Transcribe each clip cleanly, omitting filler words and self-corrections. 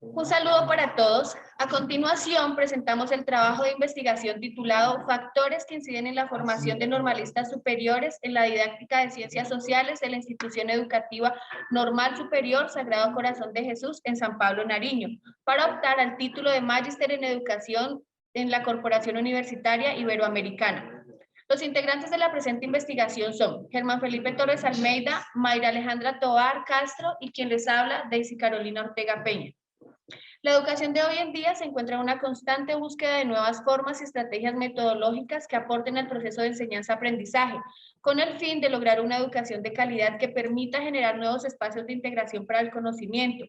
Un saludo para todos. A continuación, presentamos el trabajo de investigación titulado Factores que inciden en la formación de normalistas superiores en la didáctica de ciencias sociales de la institución educativa normal superior Sagrado Corazón de Jesús en San Pablo, Nariño, para optar al título de Magíster en Educación en la Corporación Universitaria Iberoamericana. Los integrantes de la presente investigación son Germán Felipe Torres Almeida, Mayra Alejandra Tovar Castro y quien les habla, Daisy Carolina Ortega Peña. La educación de hoy en día se encuentra en una constante búsqueda de nuevas formas y estrategias metodológicas que aporten al proceso de enseñanza-aprendizaje, con el fin de lograr una educación de calidad que permita generar nuevos espacios de integración para el conocimiento.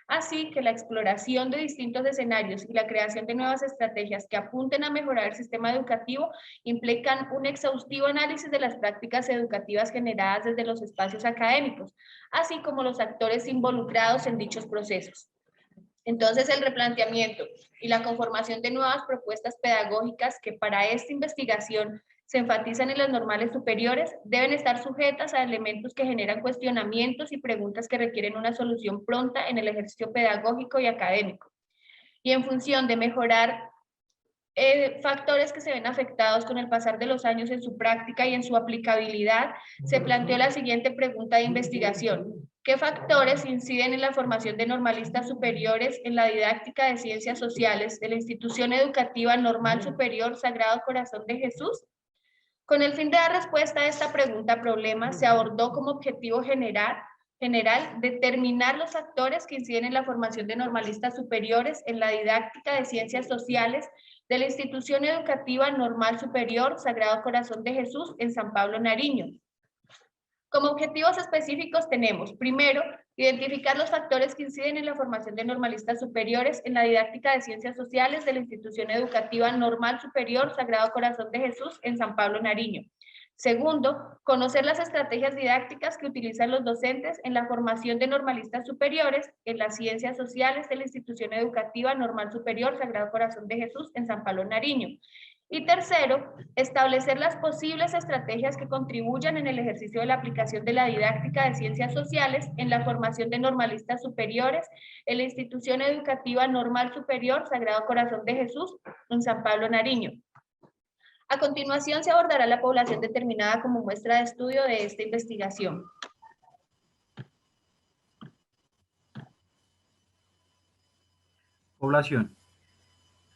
Así que la exploración de distintos escenarios y la creación de nuevas estrategias que apunten a mejorar el sistema educativo implican un exhaustivo análisis de las prácticas educativas generadas desde los espacios académicos, así como los actores involucrados en dichos procesos. Entonces, el replanteamiento y la conformación de nuevas propuestas pedagógicas que para esta investigación se enfatizan en las normales superiores deben estar sujetas a elementos que generan cuestionamientos y preguntas que requieren una solución pronta en el ejercicio pedagógico y académico. Y en función de mejorar factores que se ven afectados con el pasar de los años en su práctica y en su aplicabilidad, se planteó la siguiente pregunta de investigación. ¿Qué factores inciden en la formación de normalistas superiores en la didáctica de ciencias sociales de la institución educativa normal superior Sagrado Corazón de Jesús? Con el fin de dar respuesta a esta pregunta-problema, se abordó como objetivo general determinar los factores que inciden en la formación de normalistas superiores en la didáctica de ciencias sociales de la institución educativa normal superior Sagrado Corazón de Jesús en San Pablo, Nariño. Como objetivos específicos tenemos, primero, identificar los factores que inciden en la formación de normalistas superiores en la didáctica de ciencias sociales de la institución educativa normal superior Sagrado Corazón de Jesús en San Pablo, Nariño. Segundo, conocer las estrategias didácticas que utilizan los docentes en la formación de normalistas superiores en las ciencias sociales de la institución educativa normal superior Sagrado Corazón de Jesús en San Pablo, Nariño. Y tercero, establecer las posibles estrategias que contribuyan en el ejercicio de la aplicación de la didáctica de ciencias sociales en la formación de normalistas superiores en la institución educativa normal superior Sagrado Corazón de Jesús en San Pablo, Nariño. A continuación se abordará la población determinada como muestra de estudio de esta investigación. Población.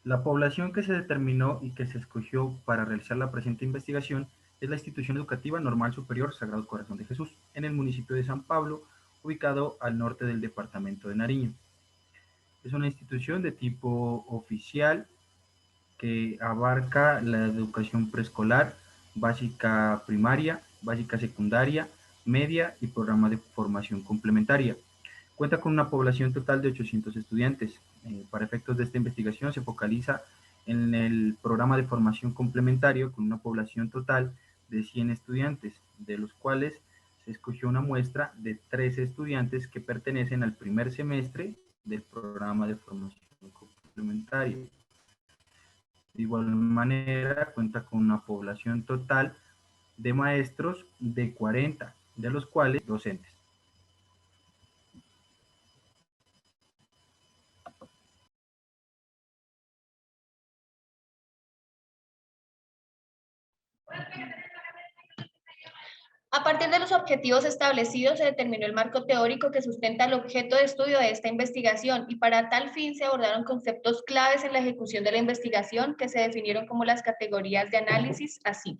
La población que se determinó y que se escogió para realizar la presente investigación es la institución educativa normal superior Sagrado Corazón de Jesús, en el municipio de San Pablo, ubicado al norte del departamento de Nariño. Es una institución de tipo oficial que abarca la educación preescolar, básica primaria, básica secundaria, media y programa de formación complementaria. Cuenta con una población total de 800 estudiantes. Para efectos de esta investigación se focaliza en el programa de formación complementario con una población total de 100 estudiantes, de los cuales se escogió una muestra de 13 estudiantes que pertenecen al primer semestre del programa de formación complementaria. De igual manera, cuenta con una población total de maestros de 40, de los cuales docentes. A partir de los objetivos establecidos, se determinó el marco teórico que sustenta el objeto de estudio de esta investigación y para tal fin se abordaron conceptos claves en la ejecución de la investigación que se definieron como las categorías de análisis así.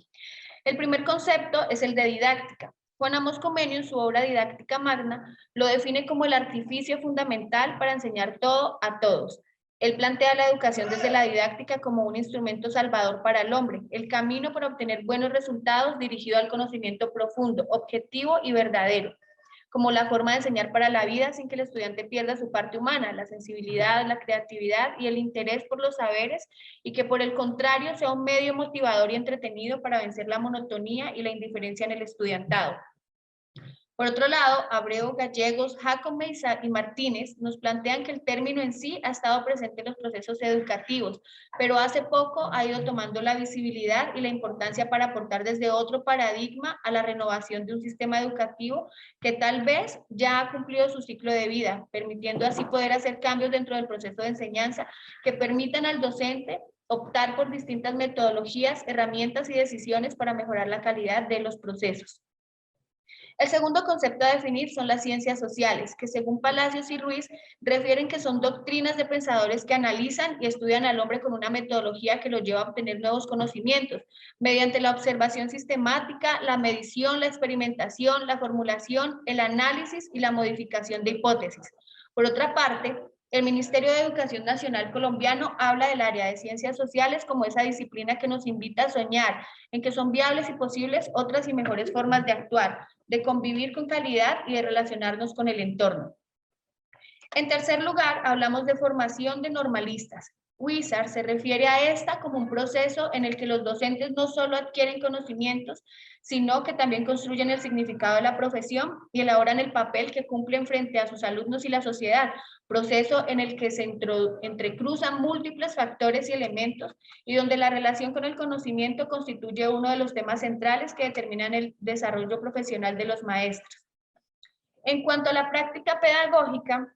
El primer concepto es el de didáctica. Juan Amos Comenio, en su obra Didáctica Magna, lo define como el artificio fundamental para enseñar todo a todos. Él plantea la educación desde la didáctica como un instrumento salvador para el hombre, el camino para obtener buenos resultados dirigido al conocimiento profundo, objetivo y verdadero, como la forma de enseñar para la vida sin que el estudiante pierda su parte humana, la sensibilidad, la creatividad y el interés por los saberes, y que por el contrario sea un medio motivador y entretenido para vencer la monotonía y la indiferencia en el estudiantado. Por otro lado, Abreu, Gallegos, Jacome y Martínez nos plantean que el término en sí ha estado presente en los procesos educativos, pero hace poco ha ido tomando la visibilidad y la importancia para aportar desde otro paradigma a la renovación de un sistema educativo que tal vez ya ha cumplido su ciclo de vida, permitiendo así poder hacer cambios dentro del proceso de enseñanza que permitan al docente optar por distintas metodologías, herramientas y decisiones para mejorar la calidad de los procesos. El segundo concepto a definir son las ciencias sociales, que según Palacios y Ruiz refieren que son doctrinas de pensadores que analizan y estudian al hombre con una metodología que lo lleva a obtener nuevos conocimientos, mediante la observación sistemática, la medición, la experimentación, la formulación, el análisis y la modificación de hipótesis. Por otra parte, el Ministerio de Educación Nacional colombiano habla del área de ciencias sociales como esa disciplina que nos invita a soñar en que son viables y posibles otras y mejores formas de actuar, de convivir con calidad y de relacionarnos con el entorno. En tercer lugar, hablamos de formación de normalistas. Wizard se refiere a esta como un proceso en el que los docentes no solo adquieren conocimientos, sino que también construyen el significado de la profesión y elaboran el papel que cumplen frente a sus alumnos y la sociedad, proceso en el que se entrecruzan múltiples factores y elementos y donde la relación con el conocimiento constituye uno de los temas centrales que determinan el desarrollo profesional de los maestros. En cuanto a la práctica pedagógica,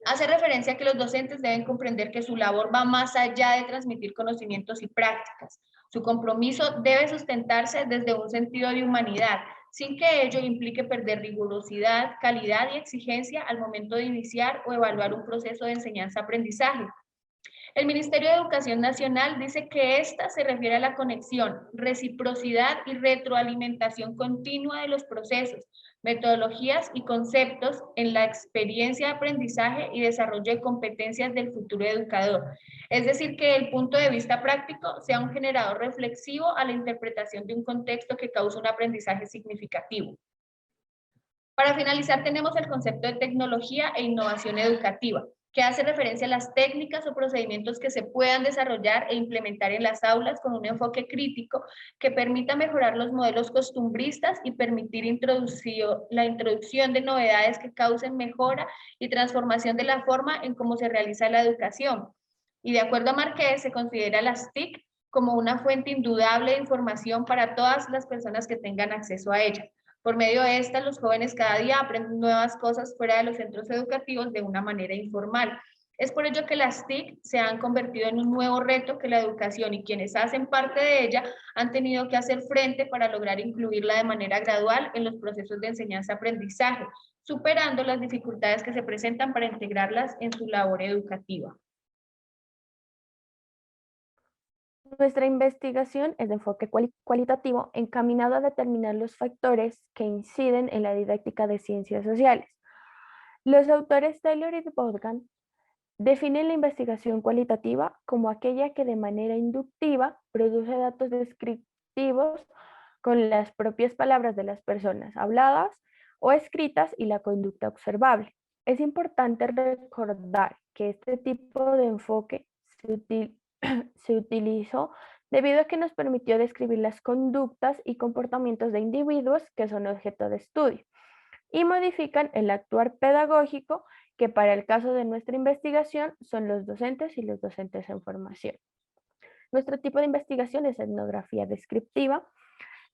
hace referencia a que los docentes deben comprender que su labor va más allá de transmitir conocimientos y prácticas. Su compromiso debe sustentarse desde un sentido de humanidad, sin que ello implique perder rigurosidad, calidad y exigencia al momento de iniciar o evaluar un proceso de enseñanza-aprendizaje. El Ministerio de Educación Nacional dice que esta se refiere a la conexión, reciprocidad y retroalimentación continua de los procesos, metodologías y conceptos en la experiencia de aprendizaje y desarrollo de competencias del futuro educador. Es decir, que el punto de vista práctico sea un generador reflexivo a la interpretación de un contexto que causa un aprendizaje significativo. Para finalizar, tenemos el concepto de tecnología e innovación educativa, que hace referencia a las técnicas o procedimientos que se puedan desarrollar e implementar en las aulas con un enfoque crítico que permita mejorar los modelos costumbristas y permitir la introducción de novedades que causen mejora y transformación de la forma en cómo se realiza la educación. Y de acuerdo a Marqués, se considera las TIC como una fuente indudable de información para todas las personas que tengan acceso a ellas. Por medio de esta, los jóvenes cada día aprenden nuevas cosas fuera de los centros educativos de una manera informal. Es por ello que las TIC se han convertido en un nuevo reto que la educación y quienes hacen parte de ella han tenido que hacer frente para lograr incluirla de manera gradual en los procesos de enseñanza-aprendizaje, superando las dificultades que se presentan para integrarlas en su labor educativa. Nuestra investigación es de enfoque cualitativo encaminado a determinar los factores que inciden en la didáctica de ciencias sociales. Los autores Taylor y Vaughan definen la investigación cualitativa como aquella que de manera inductiva produce datos descriptivos con las propias palabras de las personas habladas o escritas y la conducta observable. Es importante recordar que este tipo de enfoque se utilizó debido a que nos permitió describir las conductas y comportamientos de individuos que son objeto de estudio y modifican el actuar pedagógico, que para el caso de nuestra investigación son los docentes y los docentes en formación. Nuestro tipo de investigación es etnografía descriptiva,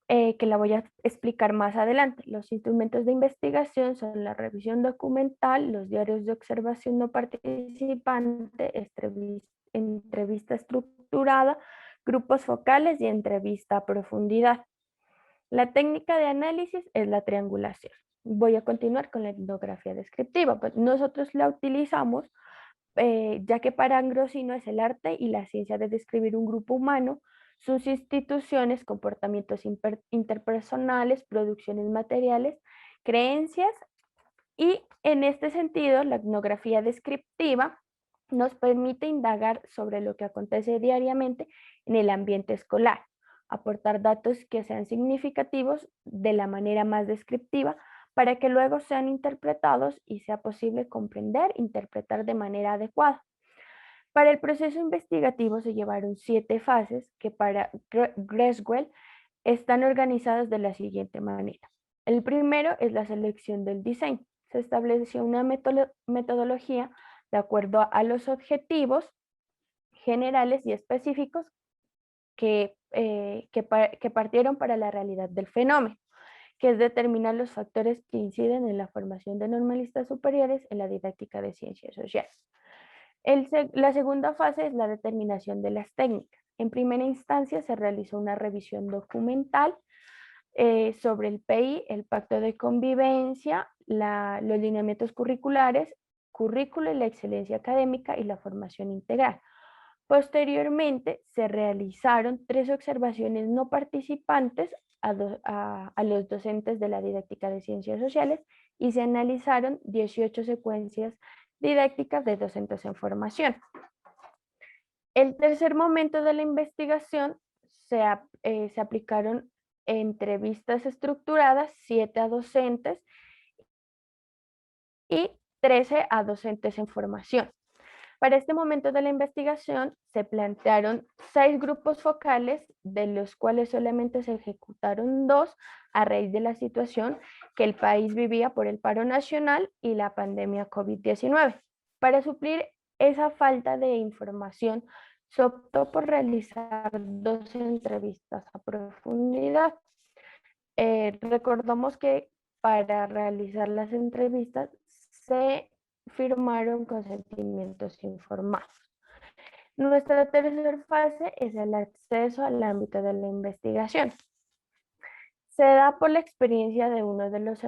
que la voy a explicar más adelante. Los instrumentos de investigación son la revisión documental, los diarios de observación no participante, entrevista estructurada, grupos focales y entrevista a profundidad. La técnica de análisis es la triangulación. Voy a continuar con la etnografía descriptiva. Pues nosotros la utilizamos ya que para Ambrosino es el arte y la ciencia de describir un grupo humano, sus instituciones, comportamientos interpersonales, producciones materiales, creencias, y en este sentido la etnografía descriptiva nos permite indagar sobre lo que acontece diariamente en el ambiente escolar, aportar datos que sean significativos de la manera más descriptiva para que luego sean interpretados y sea posible comprender e interpretar de manera adecuada. Para el proceso investigativo se llevaron 7 fases que para Greswell están organizadas de la siguiente manera. El primero es la selección del diseño. Se estableció una metodología de acuerdo a los objetivos generales y específicos que partieron para la realidad del fenómeno, que es determinar los factores que inciden en la formación de normalistas superiores en la didáctica de ciencias sociales. La segunda fase es la determinación de las técnicas. En primera instancia se realizó una revisión documental sobre el PI, el pacto de convivencia, los lineamientos curriculares, currículo y la excelencia académica y la formación integral. Posteriormente se realizaron 3 observaciones no participantes a los docentes de la didáctica de ciencias sociales y se analizaron 18 secuencias didácticas de docentes en formación. El tercer momento de la investigación se aplicaron entrevistas estructuradas, 7 a docentes y 13 a docentes en formación. Para este momento de la investigación se plantearon 6 grupos focales, de los cuales solamente se ejecutaron 2 a raíz de la situación que el país vivía por el paro nacional y la pandemia COVID-19. Para suplir esa falta de información, se optó por realizar 2 entrevistas a profundidad. Recordamos que para realizar las entrevistas se firmaron consentimientos informados. Nuestra tercera fase es el acceso al ámbito de la investigación. Se da por la experiencia de uno de los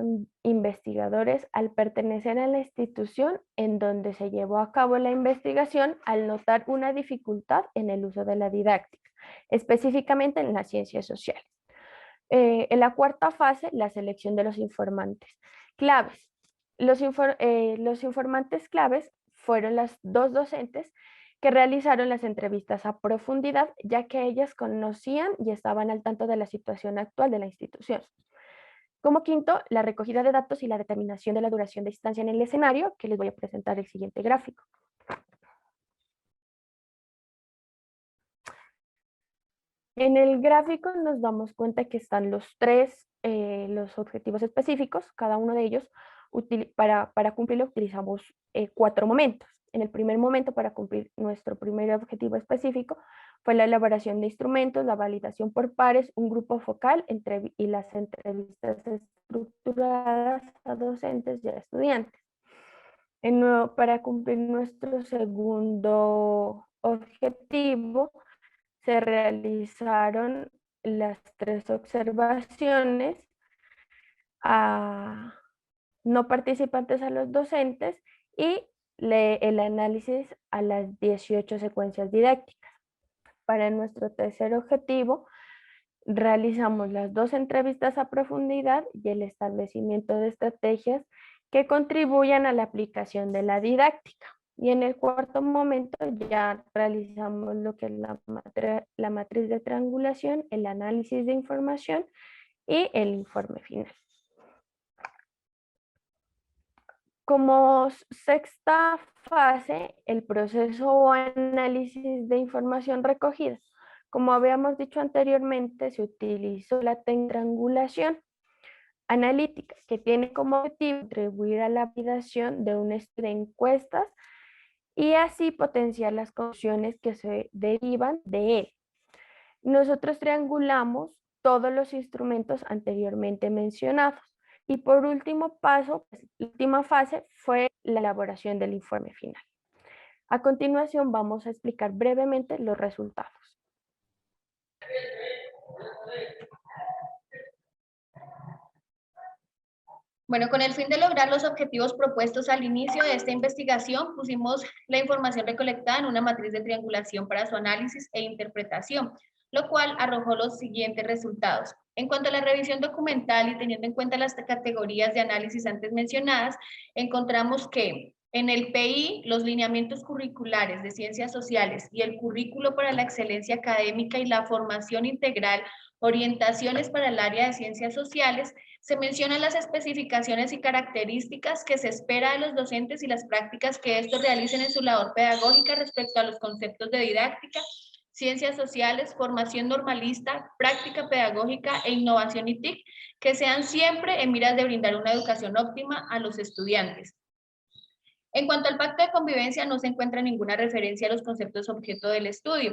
investigadores al pertenecer a la institución en donde se llevó a cabo la investigación al notar una dificultad en el uso de la didáctica, específicamente en las ciencias sociales. En la cuarta fase, la selección de los informantes claves. Los informantes claves fueron las 2 docentes que realizaron las entrevistas a profundidad, ya que ellas conocían y estaban al tanto de la situación actual de la institución. Como quinto, la recogida de datos y la determinación de la duración de estancia en el escenario, que les voy a presentar el siguiente gráfico. En el gráfico nos damos cuenta que están los objetivos específicos, cada uno de ellos, para cumplirlo utilizamos 4 momentos. En el primer momento, para cumplir nuestro primer objetivo específico, fue la elaboración de instrumentos, la validación por pares, un grupo focal y las entrevistas estructuradas a docentes y a estudiantes. Para cumplir nuestro segundo objetivo, se realizaron las 3 observaciones a no participantes a los docentes y el análisis a las 18 secuencias didácticas. Para nuestro tercer objetivo, realizamos las 2 entrevistas a profundidad y el establecimiento de estrategias que contribuyan a la aplicación de la didáctica. Y en el cuarto momento ya realizamos lo que es la matriz de triangulación, el análisis de información y el informe final. Como sexta fase, el proceso o análisis de información recogida. Como habíamos dicho anteriormente, se utilizó la triangulación analítica, que tiene como objetivo contribuir a la validación de un estudio de encuestas y así potenciar las conclusiones que se derivan de él. Nosotros triangulamos todos los instrumentos anteriormente mencionados. Y por último paso, la última fase fue la elaboración del informe final. A continuación vamos a explicar brevemente los resultados. Bueno, con el fin de lograr los objetivos propuestos al inicio de esta investigación, pusimos la información recolectada en una matriz de triangulación para su análisis e interpretación, lo cual arrojó los siguientes resultados. En cuanto a la revisión documental y teniendo en cuenta las categorías de análisis antes mencionadas, encontramos que en el PI, los lineamientos curriculares de ciencias sociales y el currículo para la excelencia académica y la formación integral, orientaciones para el área de ciencias sociales, se mencionan las especificaciones y características que se espera de los docentes y las prácticas que estos realicen en su labor pedagógica respecto a los conceptos de didáctica, ciencias sociales, formación normalista, práctica pedagógica e innovación y TIC, que sean siempre en miras de brindar una educación óptima a los estudiantes. En cuanto al pacto de convivencia, no se encuentra ninguna referencia a los conceptos objeto del estudio,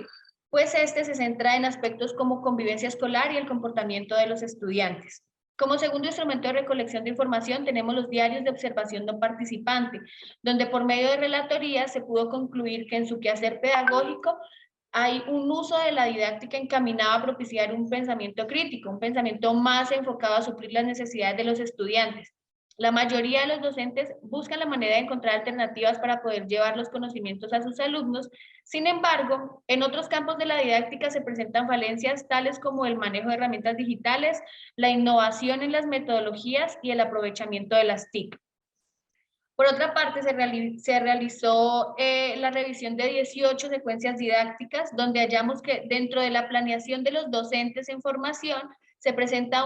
pues este se centra en aspectos como convivencia escolar y el comportamiento de los estudiantes. Como segundo instrumento de recolección de información tenemos los diarios de observación no participante, donde por medio de relatoría se pudo concluir que en su quehacer pedagógico hay un uso de la didáctica encaminado a propiciar un pensamiento crítico, un pensamiento más enfocado a suplir las necesidades de los estudiantes. La mayoría de los docentes buscan la manera de encontrar alternativas para poder llevar los conocimientos a sus alumnos. Sin embargo, en otros campos de la didáctica se presentan falencias tales como el manejo de herramientas digitales, la innovación en las metodologías y el aprovechamiento de las TIC. Por otra parte, se realizó la revisión de 18 secuencias didácticas, donde hallamos que dentro de la planeación de los docentes en formación, se presenta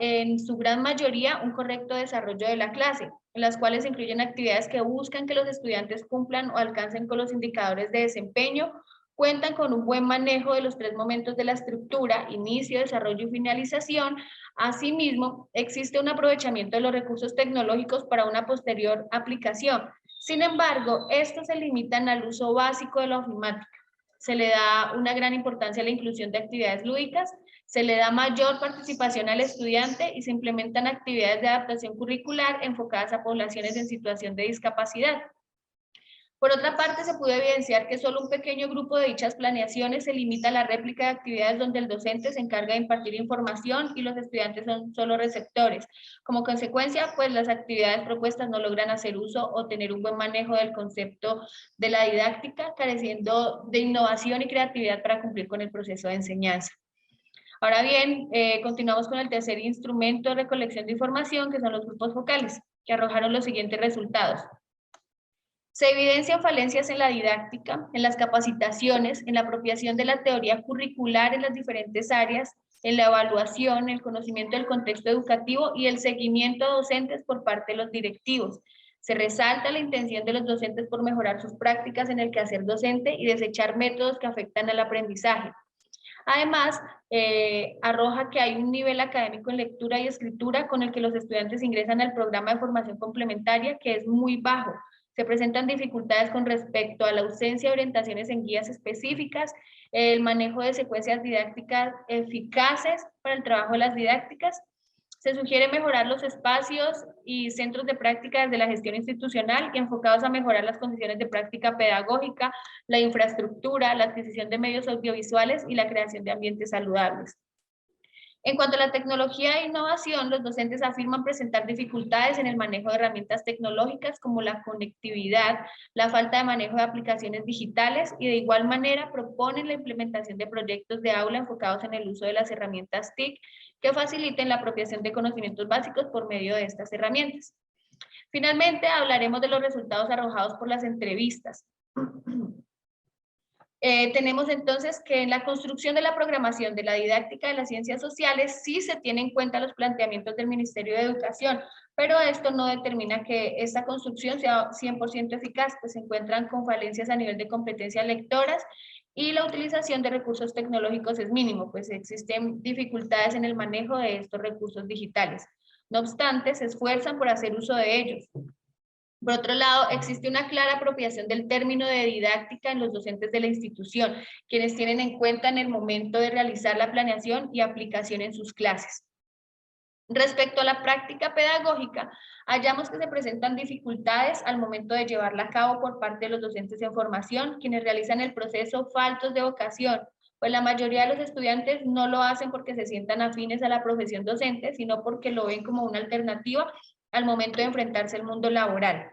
en su gran mayoría un correcto desarrollo de la clase, en las cuales se incluyen actividades que buscan que los estudiantes cumplan o alcancen con los indicadores de desempeño, cuentan con un buen manejo de los 3 momentos de la estructura, inicio, desarrollo y finalización. Asimismo, existe un aprovechamiento de los recursos tecnológicos para una posterior aplicación. Sin embargo, estos se limitan al uso básico de la ofimática. Se le da una gran importancia a la inclusión de actividades lúdicas, se le da mayor participación al estudiante y se implementan actividades de adaptación curricular enfocadas a poblaciones en situación de discapacidad. Por otra parte, se pudo evidenciar que solo un pequeño grupo de dichas planeaciones se limita a la réplica de actividades donde el docente se encarga de impartir información y los estudiantes son solo receptores. Como consecuencia, pues las actividades propuestas no logran hacer uso o tener un buen manejo del concepto de la didáctica, careciendo de innovación y creatividad para cumplir con el proceso de enseñanza. Ahora bien, continuamos con el tercer instrumento de recolección de información, que son los grupos focales, que arrojaron los siguientes resultados. Se evidencian falencias en la didáctica, en las capacitaciones, en la apropiación de la teoría curricular en las diferentes áreas, en la evaluación, el conocimiento del contexto educativo y el seguimiento a docentes por parte de los directivos. Se resalta la intención de los docentes por mejorar sus prácticas en el quehacer docente y desechar métodos que afectan al aprendizaje. Además, arroja que hay un nivel académico en lectura y escritura con el que los estudiantes ingresan al programa de formación complementaria que es muy bajo. Se presentan dificultades con respecto a la ausencia de orientaciones en guías específicas, el manejo de secuencias didácticas eficaces para el trabajo de las didácticas. Se sugiere mejorar los espacios y centros de práctica desde la gestión institucional y enfocados a mejorar las condiciones de práctica pedagógica, la infraestructura, la adquisición de medios audiovisuales y la creación de ambientes saludables. En cuanto a la tecnología e innovación, los docentes afirman presentar dificultades en el manejo de herramientas tecnológicas como la conectividad, la falta de manejo de aplicaciones digitales y de igual manera proponen la implementación de proyectos de aula enfocados en el uso de las herramientas TIC que faciliten la apropiación de conocimientos básicos por medio de estas herramientas. Finalmente, hablaremos de los resultados arrojados por las entrevistas. Tenemos entonces que en la construcción de la programación de la didáctica de las ciencias sociales sí se tienen en cuenta los planteamientos del Ministerio de Educación, pero esto no determina que esta construcción sea 100% eficaz, pues se encuentran con falencias a nivel de competencias lectoras y la utilización de recursos tecnológicos es mínimo, pues existen dificultades en el manejo de estos recursos digitales. No obstante, se esfuerzan por hacer uso de ellos. Por otro lado, existe una clara apropiación del término de didáctica en los docentes de la institución, quienes tienen en cuenta en el momento de realizar la planeación y aplicación en sus clases. Respecto a la práctica pedagógica, hallamos que se presentan dificultades al momento de llevarla a cabo por parte de los docentes en formación, quienes realizan el proceso faltos de vocación, pues la mayoría de los estudiantes no lo hacen porque se sientan afines a la profesión docente, sino porque lo ven como una alternativa al momento de enfrentarse al mundo laboral.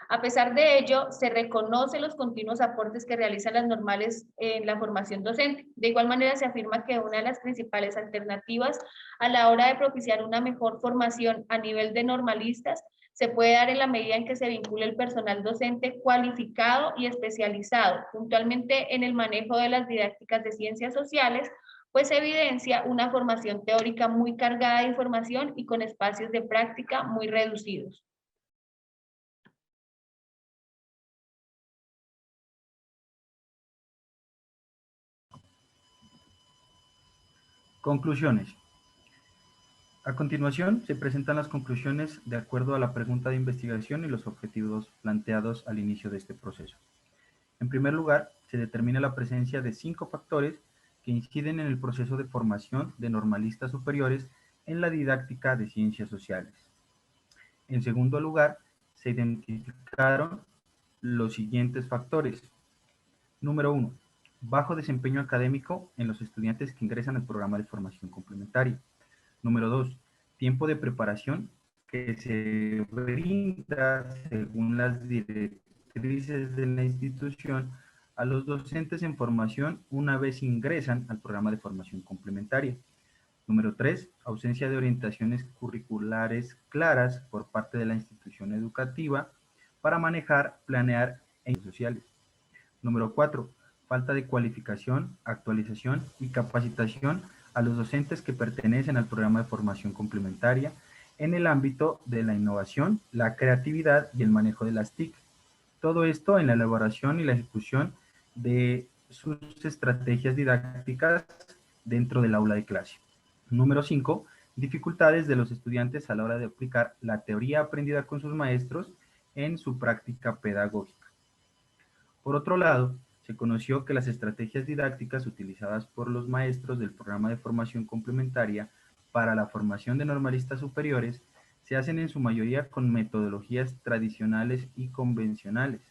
A pesar de ello, se reconoce los continuos aportes que realizan las normales en la formación docente. De igual manera, se afirma que una de las principales alternativas a la hora de propiciar una mejor formación a nivel de normalistas se puede dar en la medida en que se vincule el personal docente cualificado y especializado, puntualmente en el manejo de las didácticas de ciencias sociales, pues evidencia una formación teórica muy cargada de información y con espacios de práctica muy reducidos. Conclusiones. A continuación, se presentan las conclusiones de acuerdo a la pregunta de investigación y los objetivos planteados al inicio de este proceso. En primer lugar, se determina la presencia de 5 factores que inciden en el proceso de formación de normalistas superiores en la didáctica de ciencias sociales. En segundo lugar, se identificaron los siguientes factores. Número 1. Bajo desempeño académico en los estudiantes que ingresan al programa de formación complementaria. Número 2. Tiempo de preparación que se brinda según las directrices de la institución a los docentes en formación una vez ingresan al programa de formación complementaria. Número 3. Ausencia de orientaciones curriculares claras por parte de la institución educativa para manejar, planear e sociales. Número 4. Falta de cualificación, actualización y capacitación a los docentes que pertenecen al programa de formación complementaria en el ámbito de la innovación, la creatividad y el manejo de las TIC. Todo esto en la elaboración y la ejecución de sus estrategias didácticas dentro del aula de clase. Número 5. Dificultades de los estudiantes a la hora de aplicar la teoría aprendida con sus maestros en su práctica pedagógica. Por otro lado, se conoció que las estrategias didácticas utilizadas por los maestros del programa de formación complementaria para la formación de normalistas superiores se hacen en su mayoría con metodologías tradicionales y convencionales,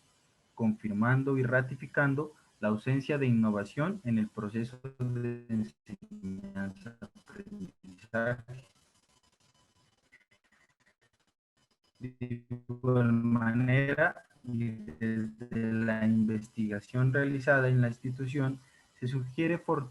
confirmando y ratificando la ausencia de innovación en el proceso de enseñanza-aprendizaje. De igual manera, y desde la investigación realizada en la institución, se sugiere fortalecer